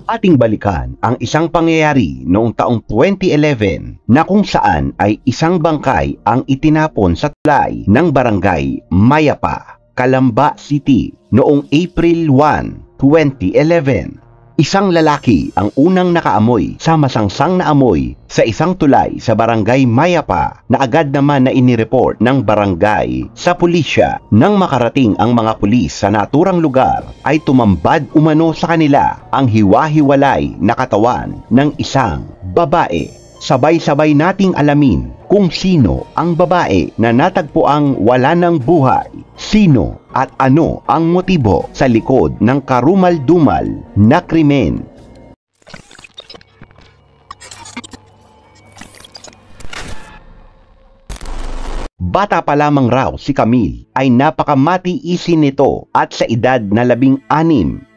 Ating balikan ang isang pangyayari noong taong 2011 na kung saan ay isang bangkay ang itinapon sa tulay ng barangay Mayapa, Calamba City noong April 1, 2011. Isang lalaki ang unang nakaamoy sa masangsang na amoy sa isang tulay sa barangay Mayapa na agad naman na inireport ng barangay sa pulisya. Nang makarating ang mga pulis sa naturang lugar ay tumambad umano sa kanila ang hiwa-hiwalay na katawan ng isang babae. Sabay-sabay nating alamin kung sino ang babae na natagpuang wala ng buhay, sino at ano ang motibo sa likod ng karumal-dumal na krimen. Bata pa lamang raw si Camille ay napakamatiisin nito at sa edad na 16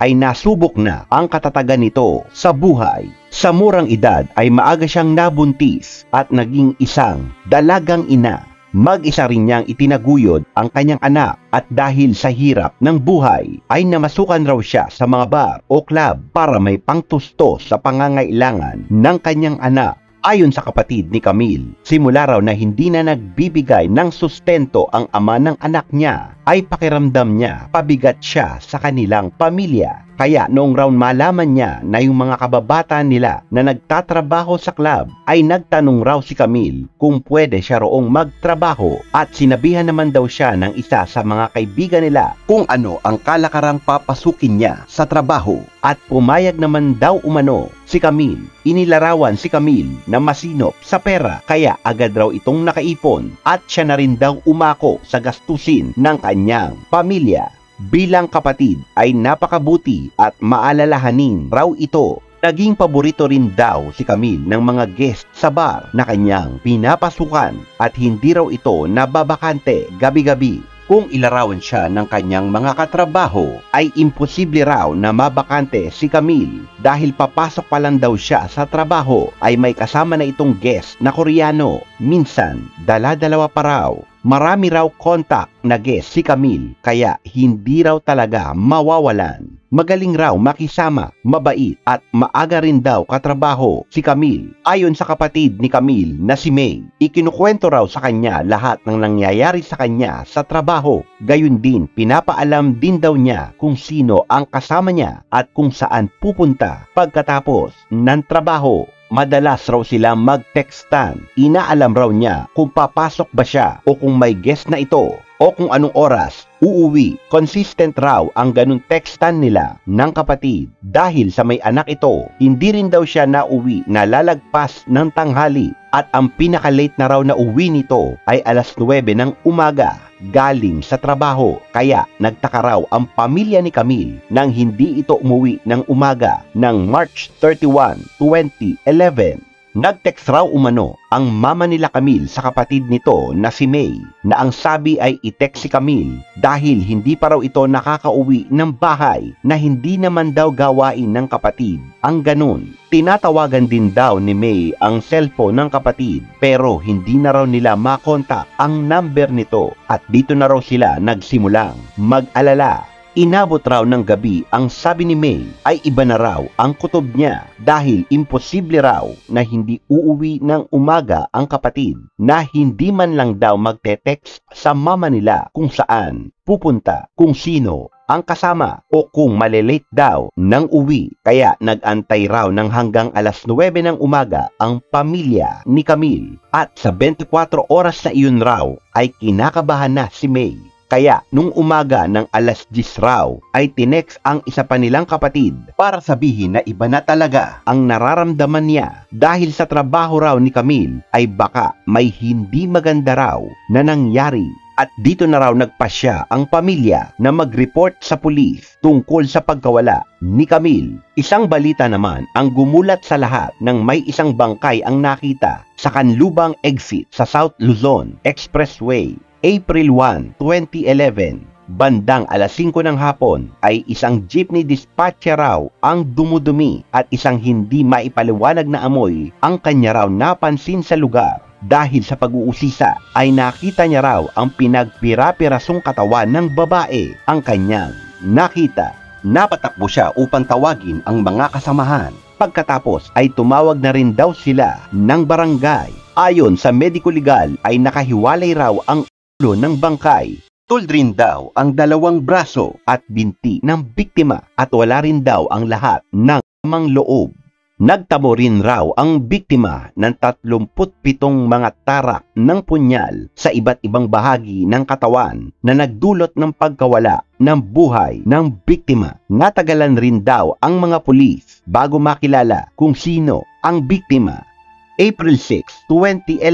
ay nasubok na ang katatagan nito sa buhay. Sa murang edad ay maaga siyang nabuntis at naging isang dalagang ina. Mag-isa rin niyang itinaguyod ang kanyang anak at dahil sa hirap ng buhay ay namasukan raw siya sa mga bar o club para may pangtustos sa pangangailangan ng kanyang anak. Ayon sa kapatid ni Camille, simula raw na hindi na nagbibigay ng sustento ang ama ng anak niya, ay pakiramdam niya pabigat siya sa kanilang pamilya. Kaya noong raw malaman niya na yung mga kababata nila na nagtatrabaho sa club ay nagtanong raw si Camille kung pwede siya roong magtrabaho at sinabihan naman daw siya ng isa sa mga kaibigan nila kung ano ang kalakarang papasukin niya sa trabaho at pumayag naman daw umano si Camille. Inilarawan si Camille na masinop sa pera kaya agad raw itong nakaipon at siya na rin daw umako sa gastusin ng kanyang pamilya. Bilang kapatid ay napakabuti at maalalahanin raw ito. Naging paborito rin daw si Camille ng mga guest sa bar na kanyang pinapasukan at hindi raw ito nababakante gabi-gabi. Kung ilarawan siya ng kanyang mga katrabaho, ay imposible raw na mabakante si Camille dahil papasok pa lang daw siya sa trabaho ay may kasama na itong guest na Koreano. Minsan, dala-dalawa pa raw. Marami raw contact na guest si Camille kaya hindi raw talaga mawawalan. Magaling raw makisama, mabait at maaga rin daw katrabaho si Camille. Ayon sa kapatid ni Camille na si May, ikinukwento raw sa kanya lahat ng nangyayari sa kanya sa trabaho. Gayun din, pinapaalam din daw niya kung sino ang kasama niya at kung saan pupunta pagkatapos ng trabaho. Madalas raw sila mag-textan. Inaalam raw niya kung papasok ba siya o kung may guest na ito o kung anong oras uuwi. Consistent raw ang ganun textan nila ng kapatid. Dahil sa may anak ito, hindi rin daw siya nauwi na lalagpas ng tanghali at ang pinaka-late na raw na uwi nito ay alas 9 ng umaga galing sa trabaho. Kaya nagtaka raw ang pamilya ni Camille nang hindi ito umuwi ng umaga ng March 31, 2011. Nag-text raw umano ang mama nila Camille sa kapatid nito na si May na ang sabi ay i-text si Camille dahil hindi pa raw ito nakakauwi ng bahay na hindi naman daw gawain ng kapatid ang ganun. Tinatawagan din daw ni May ang cellphone ng kapatid pero hindi na raw nila makontak ang number nito at dito na raw sila nagsimulang mag-alala. Inabot raw ng gabi ang sabi ni May ay iba na raw ang kutob niya dahil imposible raw na hindi uuwi ng umaga ang kapatid na hindi man lang daw magte-text sa mama nila kung saan pupunta, kung sino ang kasama o kung malilate daw ng uwi. Kaya nag-antay raw ng hanggang alas 9 ng umaga ang pamilya ni Camille at sa 24 oras na iyon raw ay kinakabahan na si May. Kaya nung umaga ng alas 10 raw ay tinext ang isa pa nilang kapatid para sabihin na iba na talaga ang nararamdaman niya dahil sa trabaho raw ni Camille ay baka may hindi maganda raw na nangyari. At dito na raw nagpasya ang pamilya na mag-report sa pulis tungkol sa pagkawala ni Camille. Isang balita naman ang gumulat sa lahat nang may isang bangkay ang nakita sa Canlubang exit sa South Luzon Expressway. April 1, 2011, bandang alas 5 ng hapon ay isang jeepney dispatcher raw ang dumudumi at isang hindi maipaliwanag na amoy ang kanya raw napansin sa lugar. Dahil sa pag-uusisa ay nakita niya raw ang pinagpira-pirasong katawan ng babae ang kanyang nakita. Napatakbo siya upang tawagin ang mga kasamahan. Pagkatapos ay tumawag na rin daw sila ng barangay. Ayon sa mediko legal ay nakahiwalay raw ang ulo ng bangkay. Tul rin daw ang dalawang braso at binti ng biktima at wala rin daw ang lahat ng mang loob. Nagtamo rin raw ang biktima ng 37 mga tarak ng punyal sa iba't ibang bahagi ng katawan na nagdulot ng pagkawala ng buhay ng biktima. Natagalan rin daw ang mga pulis bago makilala kung sino ang biktima. April 6, 2011,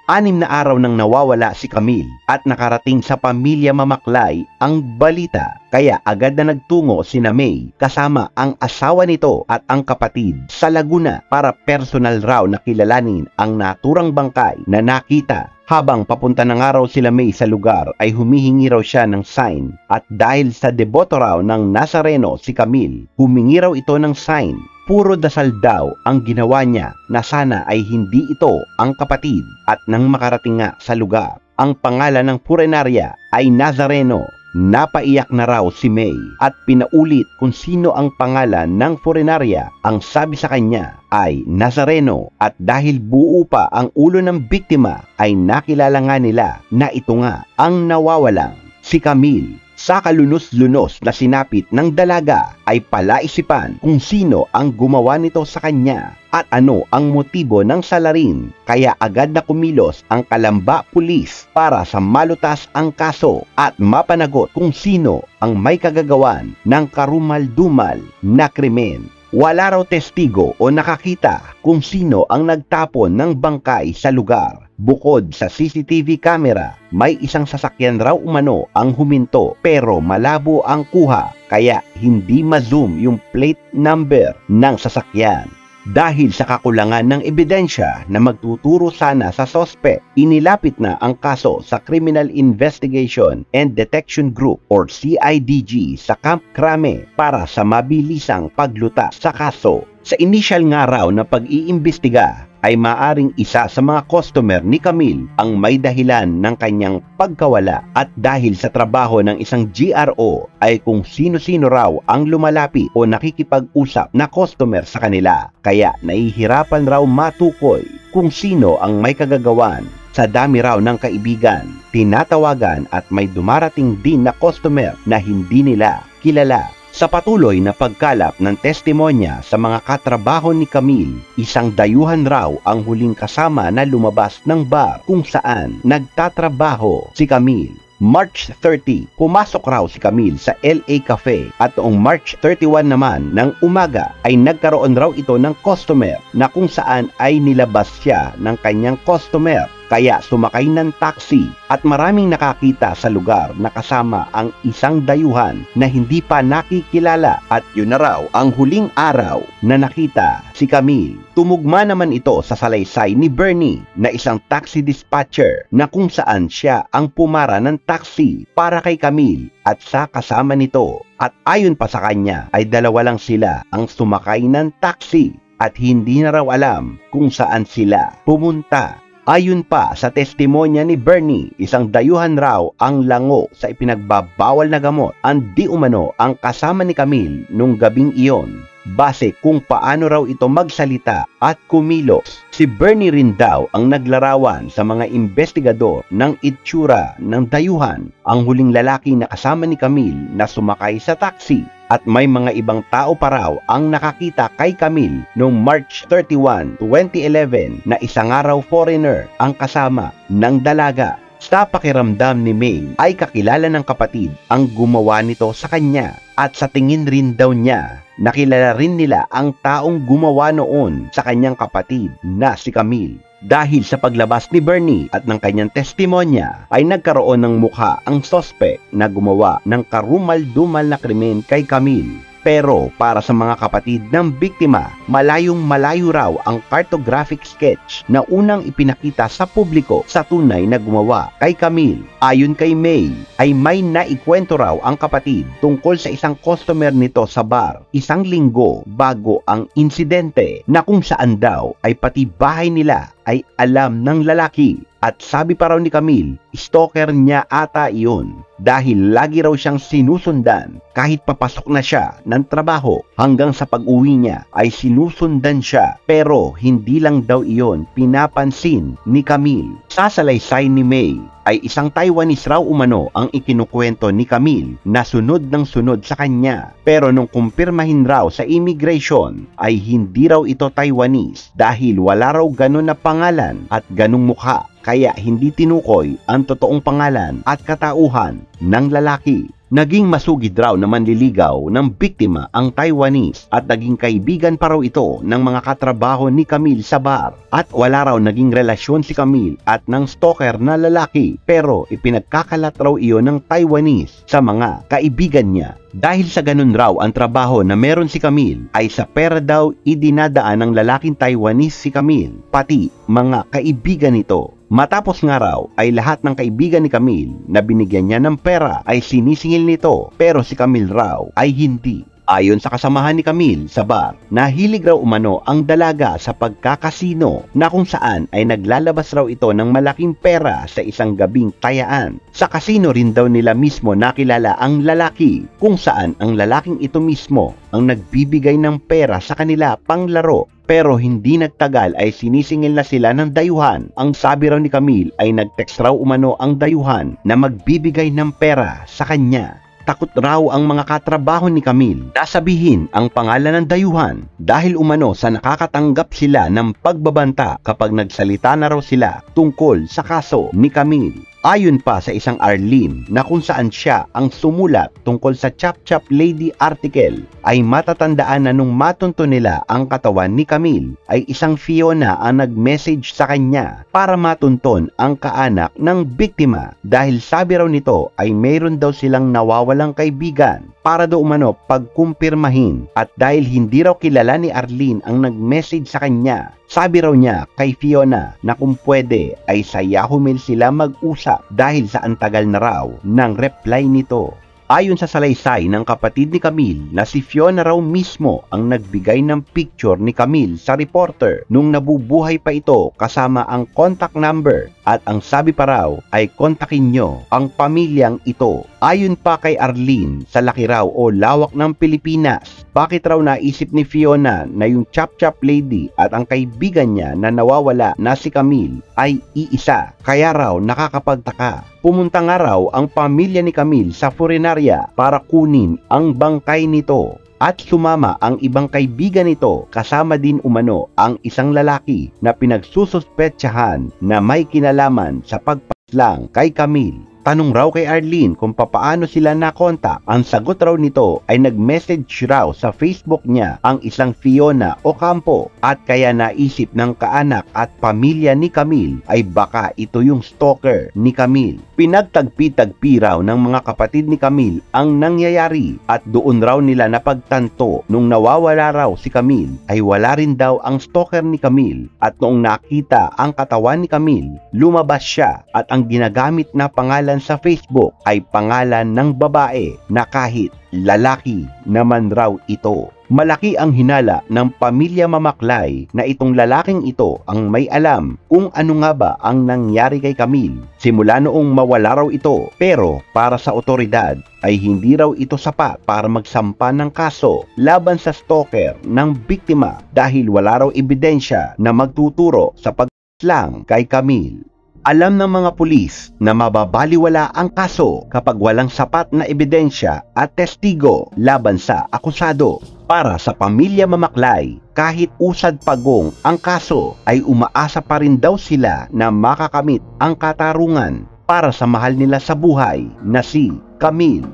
6 na araw nang nawawala si Camille at nakarating sa pamilya Mamaklay ang balita. Kaya agad na nagtungo sina May kasama ang asawa nito at ang kapatid sa Laguna para personal raw na kilalanin ang naturang bangkay na nakita. Habang papunta ng araw sila May sa lugar ay humihingi raw siya ng sign at dahil sa deboto raw ng Nazareno si Camille, humingi raw ito ng sign. Puro dasal daw ang ginawa niya na sana ay hindi ito ang kapatid at nang makarating nga sa lugar, ang pangalan ng purenarya ay Nazareno. Napaiyak na raw si May at pinaulit kung sino ang pangalan ng purenarya. Ang sabi sa kanya ay Nazareno at dahil buo pa ang ulo ng biktima ay nakilala nga nila na ito nga ang nawawalang si Camille. Sa kalunos-lunos na sinapit ng dalaga ay palaisipan kung sino ang gumawa nito sa kanya at ano ang motibo ng salarin. Kaya agad na kumilos ang Kalamba Police para sa malutas ang kaso at mapanagot kung sino ang may kagagawan ng karumal-dumal na krimen. Wala raw testigo o nakakita kung sino ang nagtapon ng bangkay sa lugar. Bukod sa CCTV camera, may isang sasakyan raw umano ang huminto pero malabo ang kuha kaya hindi ma-zoom yung plate number ng sasakyan. Dahil sa kakulangan ng ebidensya na magtuturo sana sa sospek, inilapit na ang kaso sa Criminal Investigation and Detection Group or CIDG sa Camp Crame para sa mabilisang paglutas sa kaso. Sa initial nga raw na pag-iimbestiga ay maaring isa sa mga customer ni Camille ang may dahilan ng kanyang pagkawala at dahil sa trabaho ng isang GRO ay kung sino-sino raw ang lumalapit o nakikipag-usap na customer sa kanila. Kaya nahihirapan raw matukoy kung sino ang may kagagawan. Sa dami raw ng kaibigan, tinatawagan at may dumarating din na customer na hindi nila kilala. Sa patuloy na pagkalap ng testimonya sa mga katrabaho ni Camille, isang dayuhan raw ang huling kasama na lumabas ng bar kung saan nagtatrabaho si Camille. March 30, pumasok raw si Camille sa LA Cafe at noong March 31 naman ng umaga ay nagkaroon raw ito ng customer na kung saan ay nilabas siya ng kanyang customer. Kaya sumakay ng taxi at maraming nakakita sa lugar na kasama ang isang dayuhan na hindi pa nakikilala at yun na raw ang huling araw na nakita si Camille. Tumugma naman ito sa salaysay ni Bernie na isang taxi dispatcher na kung saan siya ang pumara ng taxi para kay Camille at sa kasama nito. At ayon pa sa kanya ay dalawa lang sila ang sumakay ng taxi at hindi na raw alam kung saan sila pumunta. Ayon pa sa testimonya ni Bernie, isang dayuhan raw ang lango sa ipinagbabawal na gamot ang di umano ang kasama ni Camille nung gabing iyon. Base kung paano raw ito magsalita at kumilos. Si Bernie rin daw ang naglarawan sa mga investigador ng itsura ng dayuhan, ang huling lalaki na kasama ni Camille na sumakay sa taxi. At may mga ibang tao pa raw ang nakakita kay Camille noong March 31, 2011 na isang araw foreigner ang kasama ng dalaga. Sa pakiramdam ni May ay kakilala ng kapatid ang gumawa nito sa kanya at sa tingin rin daw niya nakilala rin nila ang taong gumawa noon sa kanyang kapatid na si Camille. Dahil sa paglabas ni Bernie at ng kanyang testimonya ay nagkaroon ng mukha ang sospek na gumawa ng karumal-dumal na krimen kay Camille. Pero para sa mga kapatid ng biktima, malayong-malayo raw ang cartographic sketch na unang ipinakita sa publiko sa tunay na gumawa kay Camille. Ayon kay May, ay may naikwento raw ang kapatid tungkol sa isang customer nito sa bar isang linggo bago ang insidente na kung saan daw ay pati bahay nila ay alam ng lalaki. At sabi pa raw ni Camille, stalker niya ata iyon dahil lagi raw siyang sinusundan kahit papasok na siya ng trabaho hanggang sa pag-uwi niya ay sinusundan siya, pero hindi lang daw iyon pinapansin ni Camille. Sa salaysay ni May ay isang Taiwanese raw umano ang ikinukwento ni Camille na sunod ng sunod sa kanya, pero nung kumpirmahin raw sa immigration ay hindi raw ito Taiwanese dahil wala raw ganun na pangalan at ganung mukha, kaya hindi tinukoy ang totoong pangalan at katauhan ng lalaki. Naging masugid raw na manliligaw ng biktima ang Taiwanese at naging kaibigan pa raw ito ng mga katrabaho ni Camille sa bar, at wala raw naging relasyon si Camille at ng stalker na lalaki, pero ipinagkakalat raw iyon ng Taiwanese sa mga kaibigan niya. Dahil sa ganun raw ang trabaho na meron si Camille ay sa pera daw idinadaan ng lalaking Taiwanese si Camille, pati mga kaibigan nito. Matapos nga raw ay lahat ng kaibigan ni Camille na binigyan niya ng pera ay sinisingil nito, pero si Camille raw ay hindi. Ayon sa kasamahan ni Camille sa bar, nahilig raw umano ang dalaga sa pagkakasino na kung saan ay naglalabas raw ito ng malaking pera sa isang gabing tayaan. Sa kasino rin daw nila mismo nakilala ang lalaki, kung saan ang lalaking ito mismo ang nagbibigay ng pera sa kanila panglaro. Pero hindi nagtagal ay sinisingil na sila ng dayuhan. Ang sabi raw ni Camille ay nag-text raw umano ang dayuhan na magbibigay ng pera sa kanya. Takot raw ang mga katrabaho ni Camille na sabihin ang pangalan ng dayuhan dahil umano sa nakakatanggap sila ng pagbabanta kapag nagsalita na raw sila tungkol sa kaso ni Camille. Ayon pa sa isang Arlene na kung saan siya ang sumulat tungkol sa Chop Chop Lady article, ay matatandaan na nung matunto nila ang katawan ni Camille ay isang Fiona ang nag-message sa kanya para matunton ang kaanak ng biktima, dahil sabi raw nito ay mayroon daw silang nawawalang kaibigan para daw umano pagkumpirmahin, at dahil hindi raw kilala ni Arlene ang nag-message sa kanya, sabi raw niya kay Fiona na kung pwede ay sa Yahoo Mail sila mag-usap dahil sa antagal na raw ng reply nito. Ayon sa salaysay ng kapatid ni Camille na si Fiona raw mismo ang nagbigay ng picture ni Camille sa reporter nung nabubuhay pa ito kasama ang contact number, at ang sabi pa raw ay kontakin nyo ang pamilyang ito. Ayon pa kay Arlene, sa laki raw o lawak ng Pilipinas, bakit raw naisip ni Fiona na yung Chop Chop Lady at ang kaibigan niya na nawawala na si Camille ay iisa? Kaya raw nakakapagtaka. Pumunta nga raw ang pamilya ni Camille sa Funeraria para kunin ang bangkay nito, at sumama ang ibang kaibigan nito kasama din umano ang isang lalaki na pinagsususpetsahan na may kinalaman sa pagpaslang kay Camille. Tanong raw kay Arlene kung papaano sila nakontak. Ang sagot raw nito ay nag-message raw sa Facebook niya ang isang Fiona Ocampo, at kaya naisip ng kaanak at pamilya ni Camille ay baka ito yung stalker ni Camille. Pinagtagpi-tagpi raw ng mga kapatid ni Camille ang nangyayari, at doon raw nila napagtanto nung nawawala raw si Camille ay wala rin daw ang stalker ni Camille, at noong nakita ang katawan ni Camille, lumabas siya at ang ginagamit na pangalan sa Facebook ay pangalan ng babae na kahit lalaki naman raw ito. Malaki ang hinala ng pamilya Mamaklay na itong lalaking ito ang may alam kung ano nga ba ang nangyari kay Camille simula noong mawala raw ito, pero para sa otoridad ay hindi raw ito sapat para magsampa ng kaso laban sa stalker ng biktima dahil wala raw ebidensya na magtuturo sa pagpaslang kay Camille. Alam ng mga pulis na mababaliwala ang kaso kapag walang sapat na ebidensya at testigo laban sa akusado. Para sa pamilya Mamaklay, kahit usad pagong ang kaso ay umaasa pa rin daw sila na makakamit ang katarungan para sa mahal nila sa buhay na si Camille.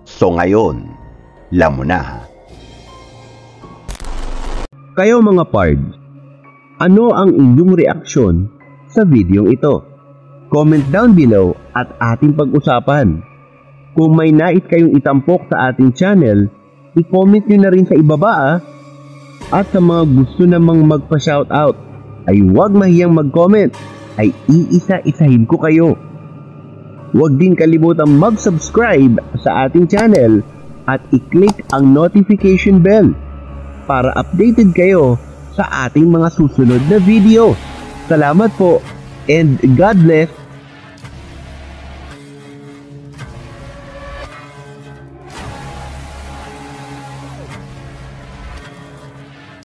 So ngayon, alam mo na. Kayo mga pards, ano ang inyong reaksyon sa video ito? Comment down below at ating pag-usapan. Kung may nais kayong itampok sa ating channel, i-comment nyo na rin sa ibaba. At sa mga gusto namang magpa-shoutout, ay huwag mahiyang mag-comment, ay iisa-isahin ko kayo. Huwag din kalimutang mag-subscribe sa ating channel at i-click ang notification bell para updated kayo sa ating mga susunod na video. Salamat po and God bless